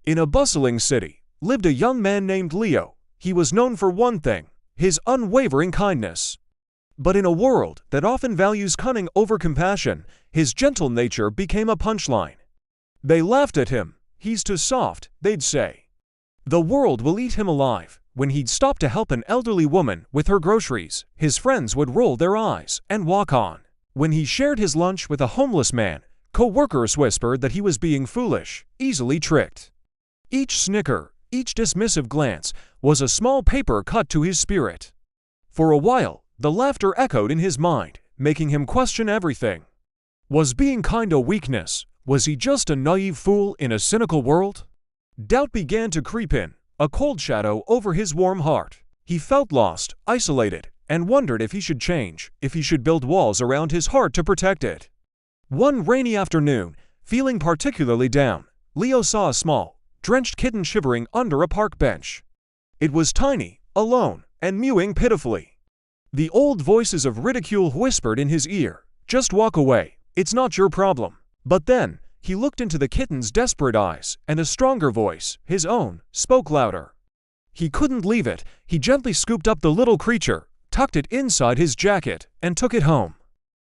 In a bustling city lived a young man named Leo. He was known for one thing: his unwavering kindness. But in a world that often values cunning over compassion, his gentle nature became a punchline. They laughed at him. "He's too soft," they'd say. "The world will eat him alive." When he'd stop to help an elderly woman with her groceries, his friends would roll their eyes and walk on. When he shared his lunch with a homeless man, co-workers whispered that he was being foolish, easily tricked. Each snicker, each dismissive glance was a small paper cut to his spirit. For a while, the laughter echoed in his mind, making him question everything. Was being kind a weakness? Was he just a naive fool in a cynical world? Doubt began to creep in, a cold shadow over his warm heart. He felt lost, isolated, and wondered if he should change, if he should build walls around his heart to protect it. One rainy afternoon, feeling particularly down, Leo saw a small, drenched kitten shivering under a park bench. It was tiny, alone, and mewing pitifully. The old voices of ridicule whispered in his ear, "Just walk away, it's not your problem." But then, he looked into the kitten's desperate eyes, and a stronger voice, his own, spoke louder. He couldn't leave it. He gently scooped up the little creature, tucked it inside his jacket, and took it home.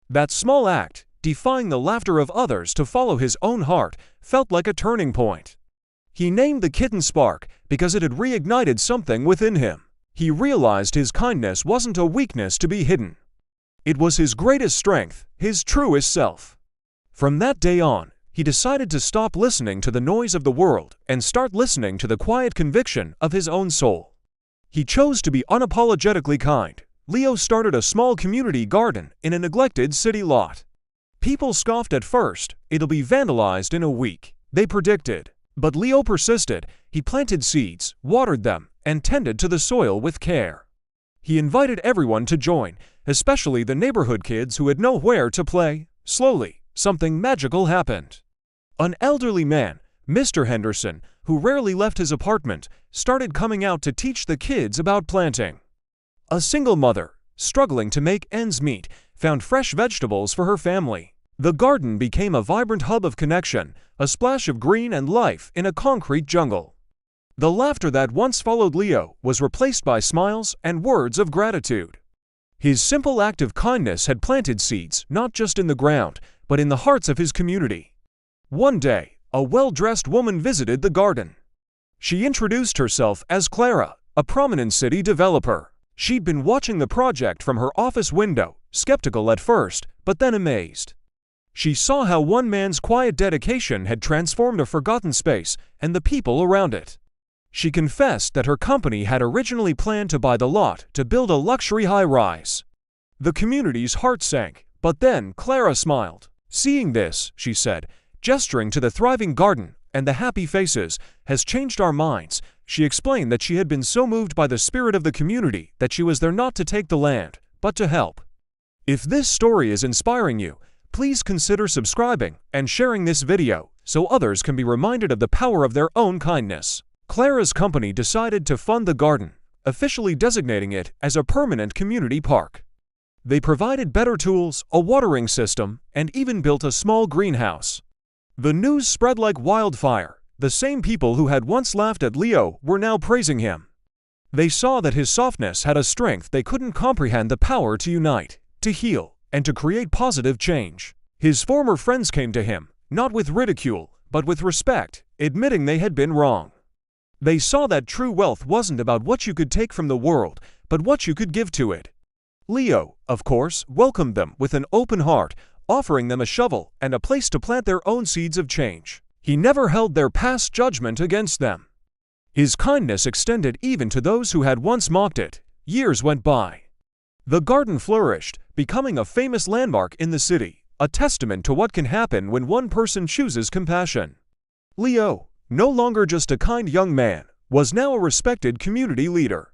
That small act, defying the laughter of others to follow his own heart, felt like a turning point. He named the kitten Spark because it had reignited something within him. He realized his kindness wasn't a weakness to be hidden. It was his greatest strength, his truest self. From that day on, he decided to stop listening to the noise of the world and start listening to the quiet conviction of his own soul. He chose to be unapologetically kind. Leo started a small community garden in a neglected city lot. People scoffed at first. "It'll be vandalized in a week," they predicted. But Leo persisted. He planted seeds, watered them, and tended to the soil with care. He invited everyone to join, especially the neighborhood kids who had nowhere to play. Slowly, something magical happened. An elderly man, Mr. Henderson, who rarely left his apartment, started coming out to teach the kids about planting. A single mother, struggling to make ends meet, found fresh vegetables for her family. The garden became a vibrant hub of connection, a splash of green and life in a concrete jungle. The laughter that once followed Leo was replaced by smiles and words of gratitude. His simple act of kindness had planted seeds not just in the ground, but in the hearts of his community. One day, a well-dressed woman visited the garden. She introduced herself as Clara, a prominent city developer. She'd been watching the project from her office window, skeptical at first, but then amazed. She saw how one man's quiet dedication had transformed a forgotten space and the people around it. She confessed that her company had originally planned to buy the lot to build a luxury high-rise. The community's heart sank, but then Clara smiled. "Seeing this," she said, gesturing to the thriving garden and the happy faces, "has changed our minds." She explained that she had been so moved by the spirit of the community that she was there not to take the land, but to help. If this story is inspiring you, please consider subscribing and sharing this video so others can be reminded of the power of their own kindness. Clara's company decided to fund the garden, officially designating it as a permanent community park. They provided better tools, a watering system, and even built a small greenhouse. The news spread like wildfire. The same people who had once laughed at Leo were now praising him. They saw that his softness had a strength they couldn't comprehend: the power to unite, to heal, and to create positive change. His former friends came to him, not with ridicule, but with respect, admitting they had been wrong. They saw that true wealth wasn't about what you could take from the world, but what you could give to it. Leo, of course, welcomed them with an open heart, offering them a shovel and a place to plant their own seeds of change. He never held their past judgment against them. His kindness extended even to those who had once mocked it. Years went by. The garden flourished, becoming a famous landmark in the city, a testament to what can happen when one person chooses compassion. Leo, no longer just a kind young man, was now a respected community leader.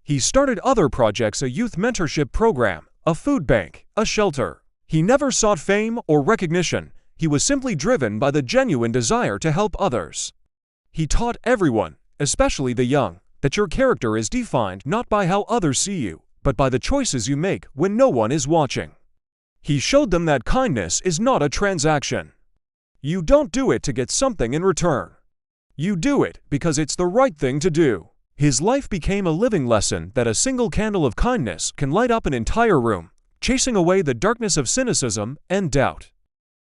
He started other projects: a youth mentorship program, a food bank, a shelter. He never sought fame or recognition. He was simply driven by the genuine desire to help others. He taught everyone, especially the young, that your character is defined not by how others see you, but by the choices you make when no one is watching. He showed them that kindness is not a transaction. You don't do it to get something in return. You do it because it's the right thing to do. His life became a living lesson that a single candle of kindness can light up an entire room, chasing away the darkness of cynicism and doubt.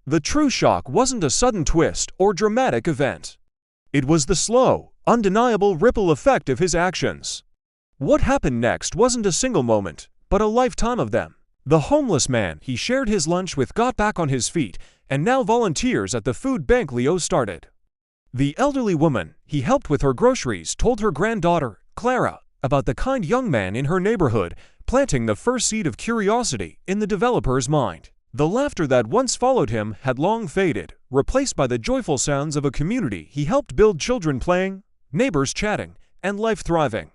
The true shock wasn't a sudden twist or dramatic event. It was the slow, undeniable ripple effect of his actions. What happened next wasn't a single moment, but a lifetime of them. The homeless man he shared his lunch with got back on his feet and now volunteers at the food bank Leo started. The elderly woman he helped with her groceries told her granddaughter, Clara, about the kind young man in her neighborhood, planting the first seed of curiosity in the developer's mind. The laughter that once followed him had long faded, replaced by the joyful sounds of a community he helped build, children playing, neighbors chatting, and life thriving.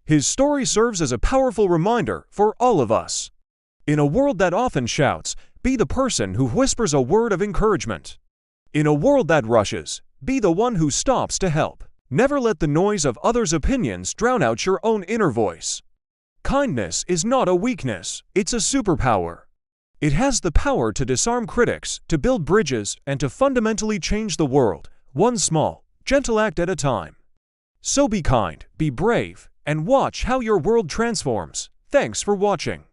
His story serves as a powerful reminder for all of us. In a world that often shouts, be the person who whispers a word of encouragement. In a world that rushes, be the one who stops to help. Never let the noise of others' opinions drown out your own inner voice. Kindness is not a weakness, it's a superpower. It has the power to disarm critics, to build bridges, and to fundamentally change the world, one small, gentle act at a time. So be kind, be brave, and watch how your world transforms. Thanks for watching.